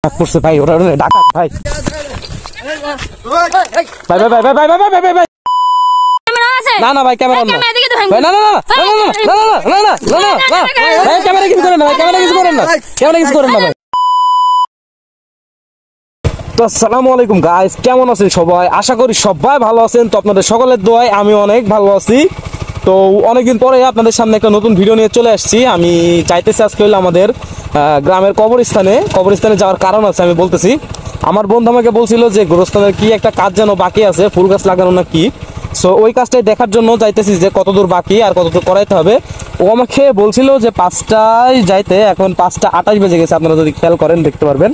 করছে ভাই, ওরা ডাকাত ভাই। ভাই ভাই ভাই ভাই ভাই ভাই ভাই ভাই ভাই না না ভাই, ক্যামেরা না ভাই, না না না না না না না না না ভাই, ক্যামেরা কিছু করেন না ভাই, ক্যামেরা কিছু করেন না, ক্যামেরা কিছু করেন না ভাই। তো আসসালামু আলাইকুম গাইস, কেমন আছেন সবাই? আশা করি সবাই ভালো আছেন। তো আপনাদের সকলের দোয়ায় আমি অনেক ভালো আছি। তো অনেকদিন পরে আপনাদের সামনে একটা নতুন ভিডিও নিয়ে চলে আসছি। আমি চাইতেছি আজকে হইলো আমাদের গ্রামের কবরস্থানে যাওয়ার কারণ আছে, আমি বলতেছি। আমার বন্ধু আমাকে বলছিল যে গোরস্থানের কি একটা কাজ যেন বাকি আছে, ফুল গাছ লাগানো না কি। সো ওই কাজটাই দেখার জন্য যাইতেছি যে কতদূর বাকি আর কতদূর করাইতে হবে। ও আমাকে বলছিল যে 5টায় যাইতে, এখন 5টা 28 বেজে গেছে। আপনারা যদি খেয়াল করেন দেখতে পারবেন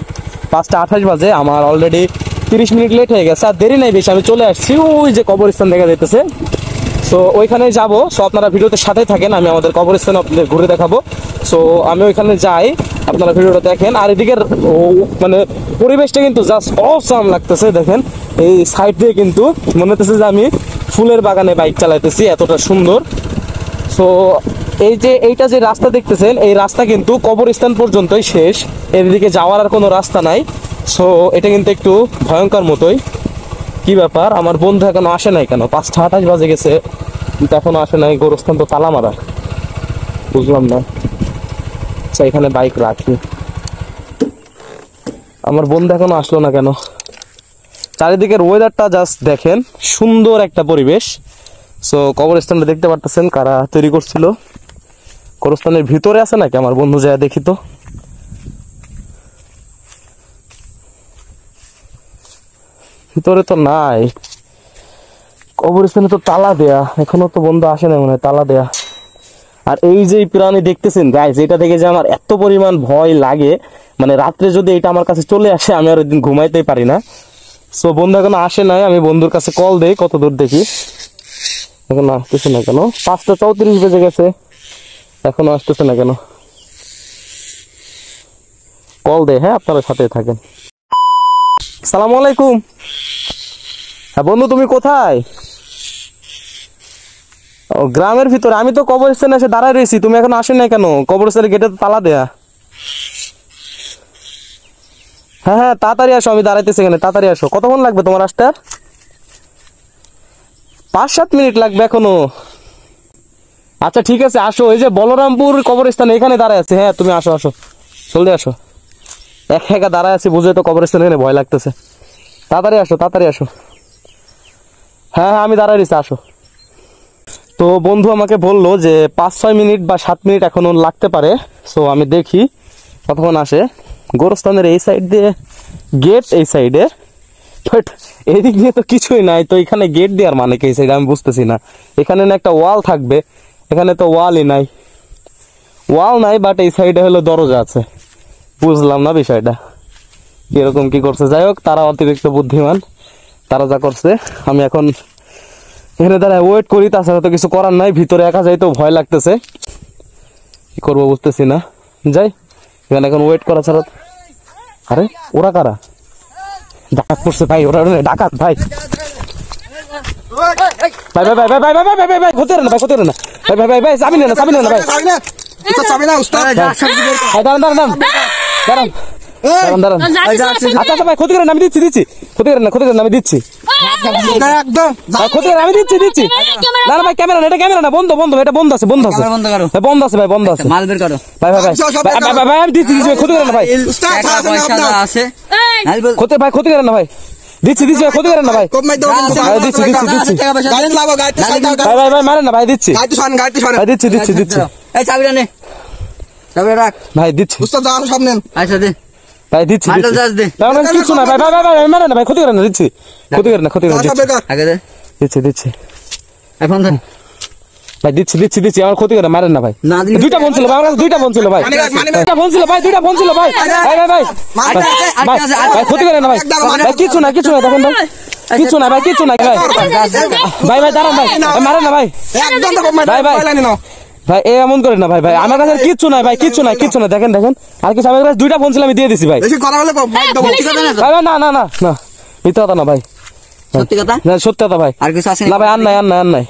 5টা 28 বাজে। আমার অলরেডি 30 মিনিট লেট হয়ে গেছে, আর দেরি নাই বেশি। আমি চলে আসছি ওই যে কবরস্থান দেখা যাইতেছে, সো ওইখানে যাব। সো আপনারা ভিডিওতে সাথে থাকেন, আমি আমাদের কবরস্থানে আপনাদের ঘুরে দেখাবো। সো আমি ওইখানে যাই, আপনারা ভিডিওটা দেখেন। আর এদিকের মানে পরিবেশটা কিন্তু জাস্ট অসাম লাগতেছে। দেখেন এই সাইড দিয়ে কিন্তু মনে হচ্ছে যে আমি ফুলের বাগানে বাইক চালাইতেছি, এতটা সুন্দর। সো এইটা যে রাস্তা দেখতেছেন, এই রাস্তা কিন্তু কবরস্থান পর্যন্তই শেষ, এদিকে যাওয়ার আর কোনো রাস্তা নাই। সো এটা কিন্তু একটু ভয়ঙ্কর মতোই। কি ব্যাপার, আমার বন্ধু এখনো আসে নাই কেন? 5টা 28 বাজে গেছে কিন্তু এখনো আসে নাই। গোরস্থান তো তালা মারা, বুঝলাম না। আচ্ছা, এখানে বাইক রাখি। আমার বন্ধু এখনো আসলো না কেন? চারিদিকের ওয়েদারটা জাস্ট দেখেন, সুন্দর একটা পরিবেশ। সো কবরস্থানটা দেখতে পারতেছেন, কারা তৈরি করছিল। কবরস্থানের ভিতরে আছে নাকি আমার বন্ধু, যায় দেখি তো। ভিতরে তো নাই, কবরস্থানে তো তালা দেয়া, এখনো তো বন্ধু আসে না মনে হয়, তালা দেয়া। আর এই যে প্রাণী দেখতেছেন গাইস, এটা দেখে যে আমার এত পরিমাণ ভয় লাগে, মানে রাত্রে যদি এটা আমার কাছে চলে আসে আমি আর ওই দিন ঘুমাইতেই পারি না। সো বন্ধু এখনো আসে নাই, আমি বন্ধুর কাছে কল দেই কত দূর দেখি। এখন আসতেছে না কেন? 5টা 34 বেজে গেছে, এখনো আসতেছে না কেন? কল দে, হ্যাঁ আপনারা সাথে থাকেন। আসসালামু আলাইকুম। হ্যাঁ বন্ধু, তুমি কোথায়? ও, গ্রামের ভিতরে। আমি তো কবরস্থানে এসে দাঁড়ায় রয়েছি, তুমি এখন আসো না কেন? কবরস্থানের গেটে তো তালা দেয়া। হ্যাঁ হ্যাঁ, তাড়াতাড়ি আসো, আমি দাঁড়াইতেছি এখানে, তাড়াতাড়ি আসো। কতক্ষণ লাগবে তোমার আসতে? 5-7 মিনিট লাগবে এখনো। আচ্ছা ঠিক আছে, আসো। এই যে বলরামপুর কবরস্থান, এখানে দাঁড়ায় আছে। হ্যাঁ তুমি আসো, আসো, জলদি আসো। একা দাঁড়ায় আছি, বুঝে তো কবরস্থান, এখানে ভয় লাগতেছে। তাড়াতাড়ি আসো, তাড়াতাড়ি আসো। হ্যাঁ হ্যাঁ, আমি দাঁড়ায় রয়েছি, আসো। তো বন্ধু আমাকে বললো যে 5-6 মিনিট বা 7 মিনিট এখনো লাগতে পারে। সো আমি দেখি কতক্ষণ আসে। গোরস্থানের এই সাইড দিয়ে গেট, এই সাইডে, বাট এদিক দিয়ে তো কিছুই নাই। তো এখানে গেট দেওয়ার মানে কি? এই সাইডে আমি বুঝতেছি না। এখানে না একটা ওয়াল থাকবে, এখানে তো ওয়ালই নাই। ওয়াল নাই, বাট এই সাইডে হলো দরজা আছে। বুঝলাম না বিষয়টা কিরকম কি করছে। যাই হোক, তারা অতিরিক্ত বুদ্ধিমান, তারা যা করছে। আমি এখন এখানে দাঁড়ায় ওয়েট করি, তাছাড়া তো কিছু করার নাই। ভিতরে একা যাইতেও ভয় লাগতেছে, কি করবো বুঝতেছি না। যাই, এখানে এখন ওয়েট করা ছাড়া। আরে ওরা কারা? ডাকাত করছে ভাই, ওরা ডাকাত ভাই। ভাই ভাই ভাই ভাই ভাই ভাই ভাই ভাই ভাই, ক্ষতি না ভাই, ক্ষতি না ভাই ভাই ভাই ভাই, চাবি না, চাবি না ভাই, দাঁড়ান দাঁড়ান দাঁড়ান দাঁড়ান দাঁড়ান। আচ্ছা আচ্ছা ভাই, ক্ষতি করেন, আমি দিচ্ছি দিচ্ছি। ক্ষতি করেন না, ক্ষতি করেন, আমি দিচ্ছি একদম। ক্ষতি করেন, আমি দিচ্ছি দিচ্ছি। না না ভাই, ক্যামেরা না, এটা ক্যামেরা না, বন্ধ বন্ধ, এটা বন্ধ আছে, বন্ধ আছে, বন্ধ আছে ভাই, বন্ধ আছে। মাল বের করো ভাই ভাই ভাই ভাই, আমি দিচ্ছি দিচ্ছি। ক্ষতি করেন না ভাই, ক্ষতি ভাই, ক্ষতি করেন না ভাই, দিচ্ছি দিচ্ছি ভাই, ক্ষতি করেন না ভাই, দিচ্ছি দিচ্ছি দিচ্ছি ভাই ভাই ভাই, মারেন না ভাই, দিচ্ছি ভাই, দিচ্ছি দিচ্ছি দিচ্ছি। চাবিটা নে, চাবিটা রাখ ভাই, দিচ্ছি। আচ্ছা দে ভাই, দিচ্ছি কিছু না ভাই ভাই ভাই ভাই, মারেন না ভাই, ক্ষতি করেন না, দিচ্ছি। ক্ষতি করেন না, ক্ষতি করেন, আগে দে, দিচ্ছি দিচ্ছি এখন ধর ভাই, দিচ্ছি দিচ্ছি দিচ্ছি। আমার ক্ষতি করেন, মারেন না ভাই। দুইটা ফোন ছিল ভাই, আমার কাছে দুইটা ফোন ছিল ভাই, দুইটা ফোন ছিল ভাই, দুইটা ফোন ছিল ভাই ভাই ভাই ভাই ভাই, ক্ষতি করেন না ভাই, ভাই কিছু না, কিছু না, দেখেন ভাই, কিছু না ভাই, কিছু না ভাই ভাই ভাই, দাঁড়ান ভাই, মারেন না ভাই ভাই ভাই ভাই, এমন করেন না ভাই ভাই, আমার কাছে কিছু নাই ভাই, কিছু নাই, কিছু না, দেখেন দেখেন। আর কিছু, আমার কাছে দুইটা ফোন ছিল, আমি দিয়ে দিছি ভাই। ভাই ভাই, না না না না, মিথ্যা কথা না ভাই, সত্যি কথা না, সত্যি কথা ভাই। আর কিছু আছে না ভাই, আর নাই, আর নাই, আর নাই,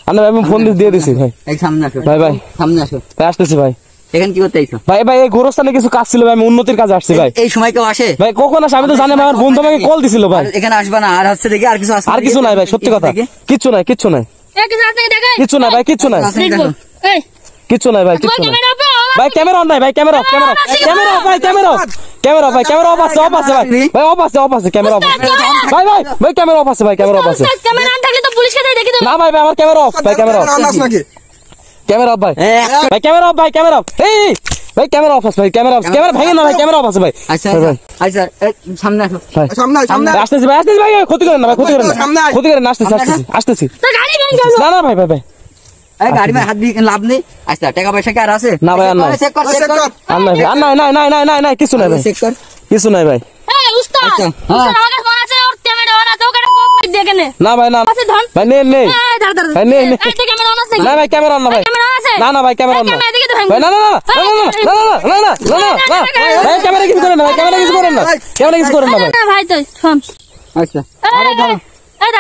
আর নাই ভাই, আমি ফোন দিয়ে দিছি ভাই। সামনে আসো ভাই ভাই, সামনে আসো ভাই আসতেছি ভাই। এখানে কি করতে আইছো? ভাই ভাই এই গোরস্থানে কিছু কাজ ছিল ভাই, আমি উন্নতির কাজে আসছি ভাই। এই সময় কেউ আসে? ভাই কখন আসে আমি তো জানি না, আমার বন্ধু আমাকে কল দিছিল ভাই। আর এখানে আসবা না, আর হচ্ছে দেখি আর কিছু আছে? আর কিছু নাই ভাই, সত্যি কথা, কিচ্ছু নাই, কিচ্ছু নাই, কিচ্ছু নাই ভাই, কিচ্ছু নাই, কিচ্ছু নাই ভাই, কিচ্ছু নাই ভাই। ক্যামেরা অন নাই ভাই, camera off, camera camera off ভাই, ক্যামেরা অফ, ক্যামেরা অফ ভাই, ক্যামেরা অফ আছে, অফ আছে ভাই, ভাই অফ আছে, অফ আছে, ক্যামেরা অফ ভাই, ভাই ভাই ক্যামেরা অফ আছে ভাই, ক্যামেরা অফ আছে। না ভাই ভাই আমার ক্যামেরা অফ ভাই, ক্যামেরা অফ, ক্যামেরা অফ ভাই, ভাই ক্যামেরা অফ ভাই, ক্যামেরা অফ, এই ভাই ক্যামেরা অফ আছে ভাই, ক্যামেরা অফ, ক্যামেরা ভাঙেন না ভাই, ক্যামেরা অফ আছে ভাই। আচ্ছা ভাই আচ্ছা, সামনে আসো। ভাই আসতেছি ভাই, আসতেছি ভাই, ক্ষতি করেন না ভাই, ক্ষতি করেন না, ক্ষতি করেন না, আসতেছি আসতেছি আসতেছি। না না ভাই ভাই ভাই গাড়ি में হাত দিয়ে লাভ নেই। আচ্ছা টাকা পয়সা কি আর আছে? না ভাই, আর নাই, চেক কর, চেক কর, আর নাই ভাই, আর নাই, নাই নাই নাই নাই নাই, কিছু নাই ভাই, চেক কর। কিছু নাই ভাই। আচ্ছা, হ্যাঁ। না ভাই না ভাই, নেই নেই ভাই, নেই নেই, না ভাই ক্যামেরা অন না ভাই, না না ভাই ক্যামেরা অন না ভাই, না না না না না না না না ভাই, ক্যামেরা কিছু করেন না ভাই, ক্যামেরা কিছু করেন না, ক্যামেরা কিছু করেন না ভাই, আচ্ছা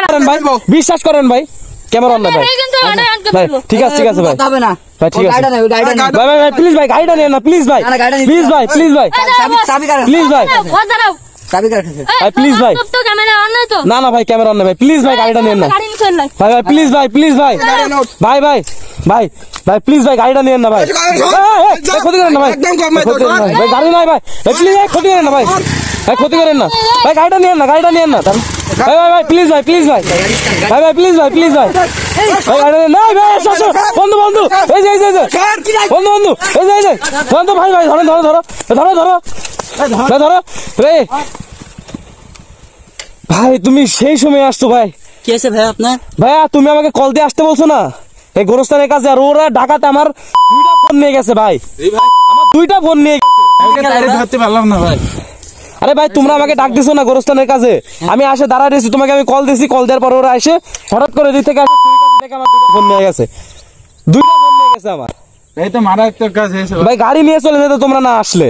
করেন ভাই, বিশ্বাস করেন ভাই, ক্যামেরা অন না ভাই, ভাই ঠিক আছে, ঠিক আছে ভাই, কথা হবে না ভাই ঠিক আছে, গাড়িটা নেই, গাড়িটা নেই। ভাই ভাই ভাই প্লিজ ভাই, গাড়িটা নিন না প্লিজ ভাই, না, না, গাড়িটা নিতে প্লিজ ভাই, প্লিজ ভাই, চাবি কার? প্লিজ ভাই, চাবি কার কাছে? ভাই প্লিজ ভাই, না না ভাই ক্যামেরা অন না ভাই, প্লিজ ভাই গাড়িটা নিন না ভাই, ভাই প্লিজ ভাই, প্লিজ ভাই, ভাই ভাই ভাই ভাই প্লিজ ভাই গাড়িটা নিন না ভাই, ভাই ক্ষতি করেন না ভাই, ক্ষতি করেন না ভাই, ভাই গাড়ি নাই ভাই, ভাই প্লিজ ভাই ক্ষতি করেন না ভাই, ভাই ক্ষতি করেন না ভাই, গাড়িটা নিন না, গাড়িটা নিন না ভাই, ভাই ভাই প্লিজ ভাই, প্লিজ ভাই, ভাই ভাই প্লিজ ভাই, প্লিজ ভাই, ভাই গাড়িটা নিন না ভাই, আসো বন্ধু বন্ধু, এই যে এই যে বন্ধু বন্ধু, এই যে এই যে বন্ধু, ভাই ভাই ধরো ধরো ধরো ধরো ধরো ভাই, ধরো রে ভাই, তুমি সেই সময় আসছো ভাই। কি আছে ভাই আপনার? ভাইয়া তুমি আমাকে কল দিয়ে আসতে বলছো না এই গোরস্থানের কাছে, আর ওরা ঢাকাতে আমার 2টা ফোন নিয়ে গেছে ভাই, আমার 2টা ফোন নিয়ে গেছে। ধরতে পারলাম না ভাই। আরে ভাই তোমরা আমাকে ডাক দিছো না গোরস্থানের কাছে, আমি আসে দাঁড়ায় রয়েছি, তোমাকে আমি কল দিছি, কল দেওয়ার পর ওরা এসে হঠাৎ করে দিক থেকে আসে চুরি কাছে থেকে আমার 2টা ফোন নিয়ে গেছে, 2টা ফোন নিয়ে গেছে আমার। এই তো মারাত্মক কাজ হয়েছে ভাই। ভাই গাড়ি নিয়ে চলে যেত তোমরা না আসলে।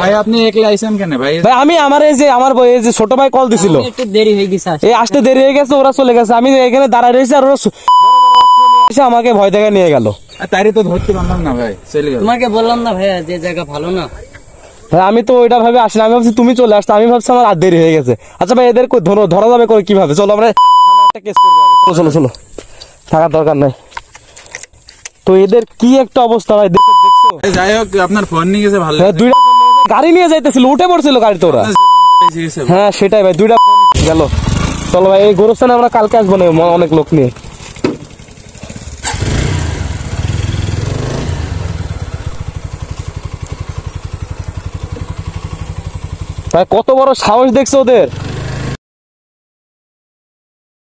ভাই আপনি একলা আইছেন কেন ভাই? ভাই আমি আমার এই যে আমার এই যে ছোট ভাই কল দিছিল, একটু দেরি হয়ে গেছে। এই আসতে দেরি হয়ে গেছে, ওরা চলে গেছে, আমি এখানে দাঁড়ায় রয়েছি, আর ওরা এসে আমাকে ভয় দেখে নিয়ে গেল। তারি তো ধরতে পারলাম না ভাই, চলে গেল। তোমাকে বললাম না ভাইয়া যে জায়গা ভালো না। ভাই আমি তো ওইটা ভাবে আসলে, আমি ভাবছি তুমি চলে আসছো, আমি ভাবছি আমার আর দেরি হয়ে গেছে। আচ্ছা ভাই এদের ধরা যাবে করে কিভাবে? চলো আমরা একটা কেস করবো আগে। চলো চলো চলো, থাকার দরকার নাই তো। এদের কি একটা অবস্থা ভাই, দেখছো? যাই হোক আপনার ফোন নিয়ে গেছে ভালো। ভাই 2টা ফোন নিয়ে গেছে, গাড়ি নিয়ে যাইতেছিল, উঠে পড়ছিল গাড়িতে ওরা। বেঁচে গেছে ভাই। হ্যাঁ সেটাই ভাই, 2টা ফোন গেল। চলো ভাই এই গোরস্থানে আমরা কালকে আসবো না, অনেক লোক নিয়ে। ভাই কত বড় সাহস দেখছো ওদের।